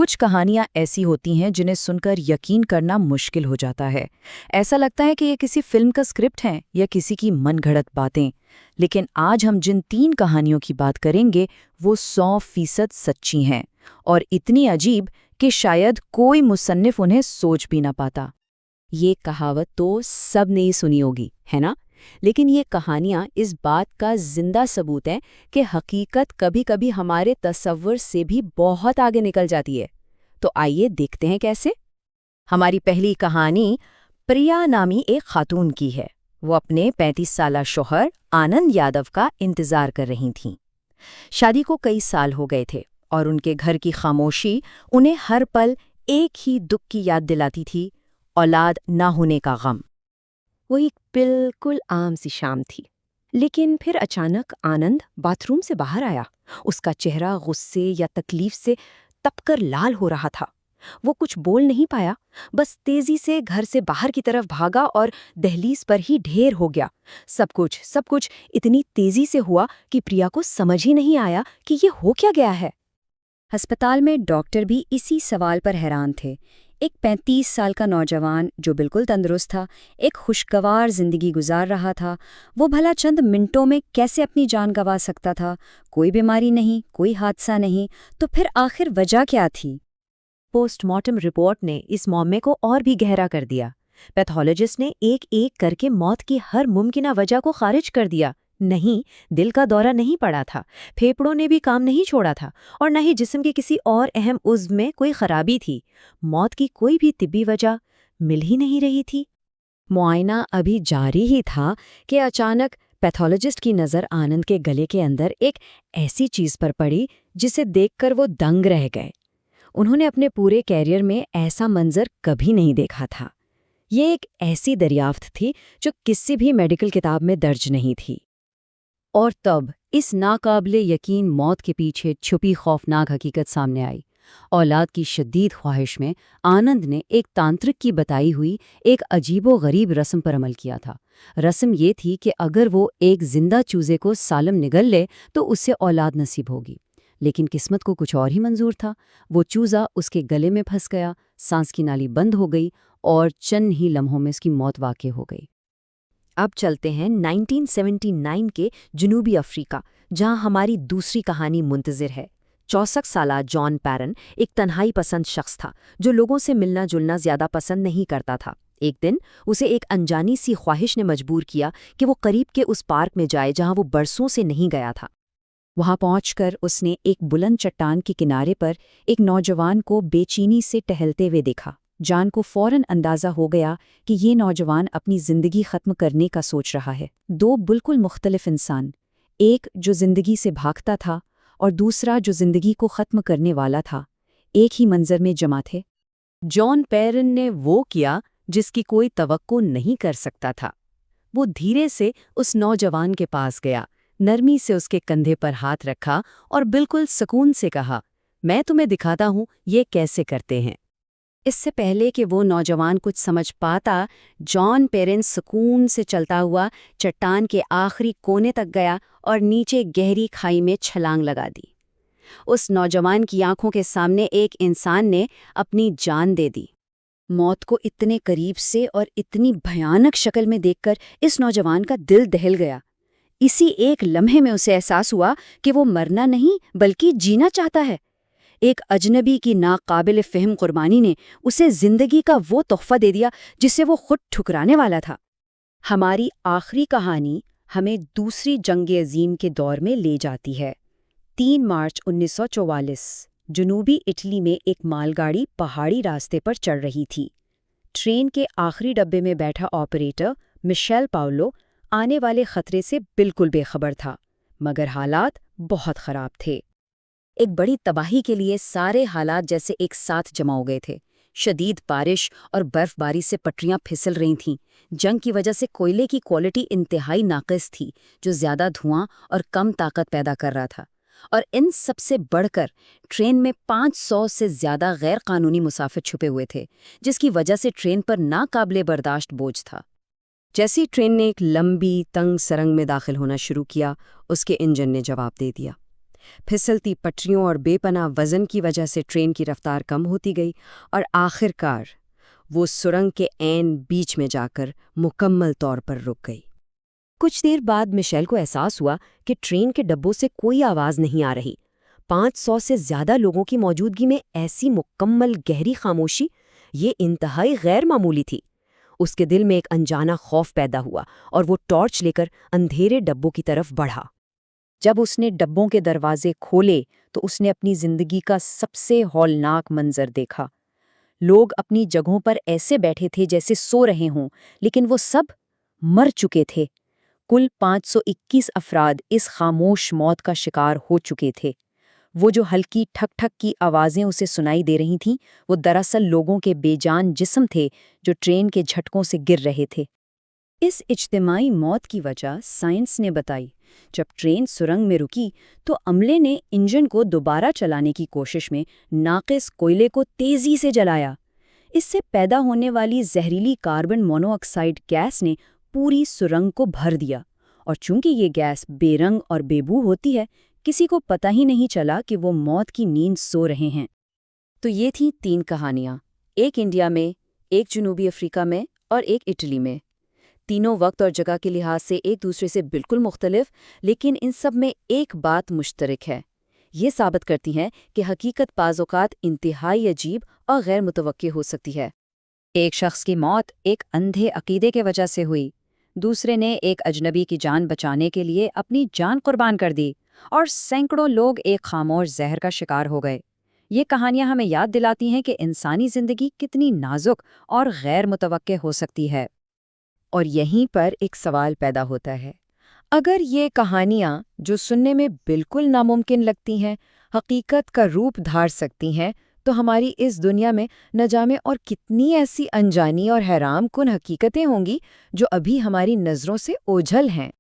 کچھ کہانیاں ایسی ہوتی ہیں جنہیں سن کر یقین کرنا مشکل ہو جاتا ہے۔ ایسا لگتا ہے کہ یہ کسی فلم کا اسکرپٹ ہے یا کسی کی من گھڑت باتیں۔ لیکن آج ہم جن 3 کہانیوں کی بات کریں گے وہ 100% سچی ہیں اور اتنی عجیب کہ شاید کوئی مصنف انہیں سوچ بھی نہ پاتا۔ یہ کہاوت تو سب نے ہی سنی ہوگی، ہے نا؟ لیکن یہ کہانیاں اس بات کا زندہ ثبوت ہیں کہ حقیقت کبھی کبھی ہمارے تصور سے بھی بہت آگے نکل جاتی ہے۔ تو آئیے دیکھتے ہیں کیسے۔ ہماری پہلی کہانی پریا نامی ایک خاتون کی ہے۔ وہ اپنے 35 سالہ شوہر آنند یادو کا انتظار کر رہی تھیں۔ شادی کو کئی سال ہو گئے تھے اور ان کے گھر کی خاموشی انہیں ہر پل ایک ہی دکھ کی یاد دلاتی تھی، اولاد نہ ہونے کا غم۔ وہ ایک بالکل عام سی شام تھی، لیکن پھر اچانک آنند باتھ روم سے باہر آیا۔ اس کا چہرہ غصے یا تکلیف سے تپ کر لال ہو رہا تھا۔ وہ کچھ بول نہیں پایا، بس تیزی سے گھر سے باہر کی طرف بھاگا اور دہلیز پر ہی ڈھیر ہو گیا۔ سب کچھ اتنی تیزی سے ہوا کہ پریا کو سمجھ ہی نہیں آیا کہ یہ ہو کیا گیا ہے۔ ہسپتال میں ڈاکٹر بھی اسی سوال پر حیران تھے۔ ایک 35 سال کا نوجوان جو بالکل تندرست تھا، ایک خوشگوار زندگی گزار رہا تھا، وہ بھلا چند منٹوں میں کیسے اپنی جان گنوا سکتا تھا؟ کوئی بیماری نہیں، کوئی حادثہ نہیں، تو پھر آخر وجہ کیا تھی؟ پوسٹ مارٹم رپورٹ نے اس معمے کو اور بھی گہرا کر دیا۔ پیتھولوجسٹ نے ایک ایک کر کے موت کی ہر ممکنہ وجہ کو خارج کر دیا۔ نہیں، دل کا دورہ نہیں پڑا تھا، پھیپھڑوں نے بھی کام نہیں چھوڑا تھا، اور نہ ہی جسم کے کسی اور اہم عضو میں کوئی خرابی تھی۔ موت کی کوئی بھی طبی وجہ مل ہی نہیں رہی تھی۔ معائنہ ابھی جاری ہی تھا کہ اچانک پیتھولوجسٹ کی نظر آنند کے گلے کے اندر ایک ایسی چیز پر پڑی جسے دیکھ کر وہ دنگ رہ گئے۔ انہوں نے اپنے پورے کیریئر میں ایسا منظر کبھی نہیں دیکھا تھا۔ یہ ایک ایسی دریافت تھی جو کسی بھی میڈیکل کتاب میں درج نہیں تھی۔ اور تب اس ناقابل یقین موت کے پیچھے چھپی خوفناک حقیقت سامنے آئی۔ اولاد کی شدید خواہش میں آنند نے ایک تانترک کی بتائی ہوئی ایک عجیب و غریب رسم پر عمل کیا تھا۔ رسم یہ تھی کہ اگر وہ ایک زندہ چوزے کو سالم نگل لے تو اسے اولاد نصیب ہوگی۔ لیکن قسمت کو کچھ اور ہی منظور تھا۔ وہ چوزا اس کے گلے میں پھنس گیا، سانس کی نالی بند ہو گئی اور چند ہی لمحوں میں اس کی موت واقع ہو گئی۔ اب چلتے ہیں 1979 کے جنوبی افریقہ، جہاں ہماری دوسری کہانی منتظر ہے۔ 64 سالہ جان پیرن ایک تنہائی پسند شخص تھا جو لوگوں سے ملنا جلنا زیادہ پسند نہیں کرتا تھا۔ ایک دن اسے ایک انجانی سی خواہش نے مجبور کیا کہ وہ قریب کے اس پارک میں جائے جہاں وہ برسوں سے نہیں گیا تھا۔ وہاں پہنچ کر اس نے ایک بلند چٹان کے کنارے پر ایک نوجوان کو بے چینی سے ٹہلتے ہوئے دیکھا۔ جان کو فوراً اندازہ ہو گیا کہ یہ نوجوان اپنی زندگی ختم کرنے کا سوچ رہا ہے۔ 2 بالکل مختلف انسان، ایک جو زندگی سے بھاگتا تھا اور دوسرا جو زندگی کو ختم کرنے والا تھا، ایک ہی منظر میں جمع تھے۔ جان پیرن نے وہ کیا جس کی کوئی توقع نہیں کر سکتا تھا۔ وہ دھیرے سے اس نوجوان کے پاس گیا، نرمی سے اس کے کندھے پر ہاتھ رکھا اور بالکل سکون سے کہا، میں تمہیں دکھاتا ہوں یہ کیسے کرتے ہیں۔ اس سے پہلے کہ وہ نوجوان کچھ سمجھ پاتا، جان پیرن سکون سے چلتا ہوا چٹان کے آخری کونے تک گیا اور نیچے گہری کھائی میں چھلانگ لگا دی۔ اس نوجوان کی آنکھوں کے سامنے ایک انسان نے اپنی جان دے دی۔ موت کو اتنے قریب سے اور اتنی بھیانک شکل میں دیکھ کر اس نوجوان کا دل دہل گیا۔ اسی ایک لمحے میں اسے احساس ہوا کہ وہ مرنا نہیں بلکہ جینا چاہتا ہے۔ ایک اجنبی کی ناقابل فہم قربانی نے اسے زندگی کا وہ تحفہ دے دیا جسے وہ خود ٹھکرانے والا تھا۔ ہماری آخری کہانی ہمیں دوسری جنگ عظیم کے دور میں لے جاتی ہے۔ 3 مارچ 1944 جنوبی اٹلی میں ایک مال گاڑی پہاڑی راستے پر چڑھ رہی تھی۔ ٹرین کے آخری ڈبے میں بیٹھا آپریٹر مشیل پاولو آنے والے خطرے سے بالکل بے خبر تھا، مگر حالات بہت خراب تھے۔ ایک بڑی تباہی کے لیے سارے حالات جیسے ایک ساتھ جمع ہو گئے تھے۔ شدید بارش اور برف باری سے پٹریاں پھسل رہی تھیں۔ جنگ کی وجہ سے کوئلے کی کوالٹی انتہائی ناقص تھی، جو زیادہ دھواں اور کم طاقت پیدا کر رہا تھا۔ اور ان سب سے بڑھ کر ٹرین میں 500 سے زیادہ غیر قانونی مسافر چھپے ہوئے تھے، جس کی وجہ سے ٹرین پر ناقابل برداشت بوجھ تھا۔ جیسی ٹرین نے ایک لمبی تنگ سرنگ میں داخل ہونا شروع کیا، اس کے انجن نے جواب دے دیا۔ پھسلتی پٹریوں اور بے پناہ وزن کی وجہ سے ٹرین کی رفتار کم ہوتی گئی اور آخرکار وہ سرنگ کے عین بیچ میں جا کر مکمل طور پر رک گئی۔ کچھ دیر بعد مشیل کو احساس ہوا کہ ٹرین کے ڈبوں سے کوئی آواز نہیں آ رہی۔ 500 سے زیادہ لوگوں کی موجودگی میں ایسی مکمل گہری خاموشی، یہ انتہائی غیر معمولی تھی۔ اس کے دل میں ایک انجانا خوف پیدا ہوا اور وہ ٹارچ لے کر اندھیرے ڈبوں کی طرف بڑھا۔ جب اس نے ڈبوں کے دروازے کھولے تو اس نے اپنی زندگی کا سب سے ہولناک منظر دیکھا۔ لوگ اپنی جگہوں پر ایسے بیٹھے تھے جیسے سو رہے ہوں، لیکن وہ سب مر چکے تھے۔ کل 521 افراد اس خاموش موت کا شکار ہو چکے تھے۔ وہ جو ہلکی ٹھک ٹھک کی آوازیں اسے سنائی دے رہی تھیں، وہ دراصل لوگوں کے بے جان جسم تھے جو ٹرین کے جھٹکوں سے گر رہے تھے۔ اس اجتماعی موت کی وجہ سائنس نے بتائی۔ جب ٹرین سرنگ میں رکی تو عملے نے انجن کو دوبارہ چلانے کی کوشش میں ناقص کوئلے کو تیزی سے جلایا۔ اس سے پیدا ہونے والی زہریلی کاربن مونو آکسائڈ گیس نے پوری سرنگ کو بھر دیا، اور چونکہ یہ گیس بے رنگ اور بے بو ہوتی ہے، کسی کو پتہ ہی نہیں چلا کہ وہ موت کی نیند سو رہے ہیں۔ تو یہ تھیں 3 کہانیاں، ایک انڈیا میں، ایک جنوبی افریقہ میں اور ایک اٹلی میں۔ تینوں وقت اور جگہ کے لحاظ سے ایک دوسرے سے بالکل مختلف، لیکن ان سب میں ایک بات مشترک ہے۔ یہ ثابت کرتی ہیں کہ حقیقت بعض اوقات انتہائی عجیب اور غیر متوقع ہو سکتی ہے۔ ایک شخص کی موت ایک اندھے عقیدے کی وجہ سے ہوئی، دوسرے نے ایک اجنبی کی جان بچانے کے لیے اپنی جان قربان کر دی، اور سینکڑوں لوگ ایک خاموش زہر کا شکار ہو گئے۔ یہ کہانیاں ہمیں یاد دلاتی ہیں کہ انسانی زندگی کتنی نازک اور غیر متوقع ہو سکتی ہے۔ اور یہیں پر ایک سوال پیدا ہوتا ہے، اگر یہ کہانیاں جو سننے میں بالکل ناممکن لگتی ہیں، حقیقت کا روپ دھار سکتی ہیں، تو ہماری اس دنیا میں نہ جانے اور کتنی ایسی انجانی اور حیران کن حقیقتیں ہوں گی جو ابھی ہماری نظروں سے اوجھل ہیں۔